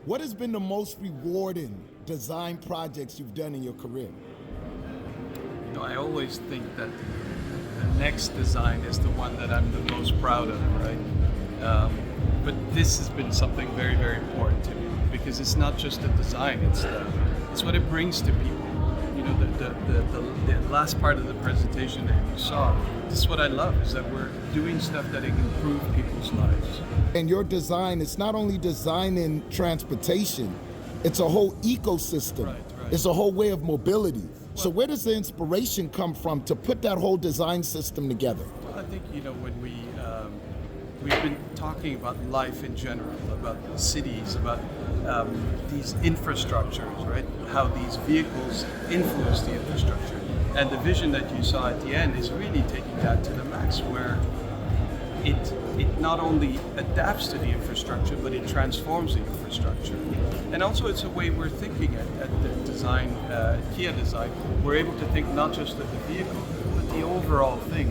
What has been the most rewarding design projects you've done in your career? You know, I always think that the next design is the one that I'm the most proud of, right? But this has been something very, very important to me because it's not just the design; it's what it brings to people. You know, the last part of the presentation that you saw. This is what I love: is that we're doing stuff that improve people's lives. And your design, it's not only designing transportation, it's a whole ecosystem. Right. It's a whole way of mobility. So where does the inspiration come from to put that whole design system together? I think, you know, when we've been talking about life in general, about cities, about these infrastructures, right? How these vehicles influence the infrastructure. And the vision that you saw at the end is really taking that to the max, where it not only adapts to the infrastructure, but it transforms the infrastructure. And also it's a way we're thinking at the design, Kia design. We're able to think not just of the vehicle, but the overall thing.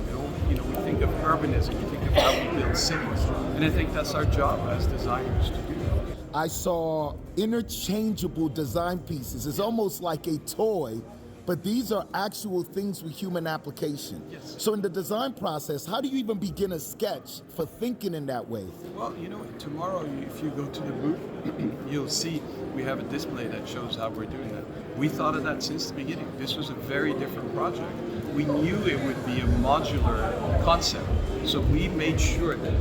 You know, we think of urbanism, we think of how we build cities. And I think that's our job as designers to do. I saw interchangeable design pieces. It's almost like a toy, but these are actual things with human application. Yes. So in the design process, how do you even begin a sketch for thinking in that way? Well, you know, tomorrow if you go to the booth, you'll see we have a display that shows how we're doing that. We thought of that since the beginning. This was a very different project. We knew it would be a modular concept, so we made sure that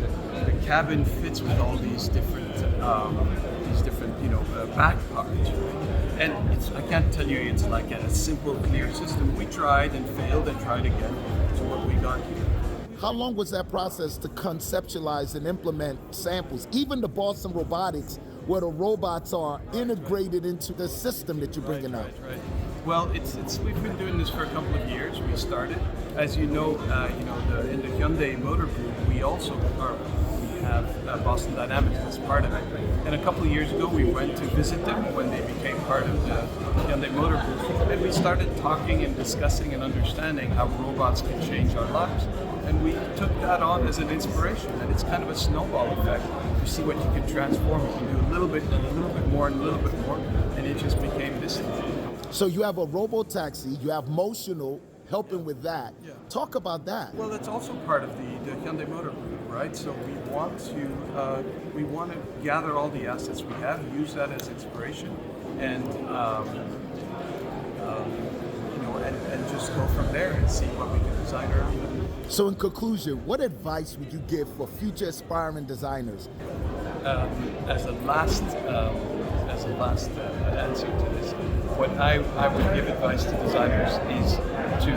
the cabin fits with all these different back parts. And I can't tell you it's like a simple, clear system. We tried and failed and tried again to what we got here. How long was that process to conceptualize and implement samples? Even the Boston Robotics, where the robots are integrated into the system that you're bringing out. Right. Well, we've been doing this for a couple of years. We started, as you know, in the Hyundai Motor Group, we have Boston Dynamics as part of it. And a couple of years ago, we went to visit them when they became part of the Hyundai Motor Group. And we started talking and discussing and understanding how robots can change our lives. And we took that on as an inspiration. And it's kind of a snowball effect. You see what you can transform. You can do a little bit and a little bit more and a little bit more. And it just became this thing. So you have a robo-taxi, you have Motional helping with that. Yeah. Talk about that. Well, that's also part of the Hyundai Motor Group, right? So we want to gather all the assets we have, use that as inspiration, and and just go from there and see what we can design around it. So in conclusion, what advice would you give for future aspiring designers? As a last answer to this, what I would give advice to designers is to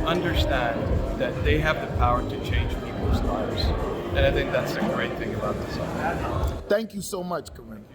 understand that they have the power to change people's lives. And I think that's the great thing about design. Thank you so much, Karim.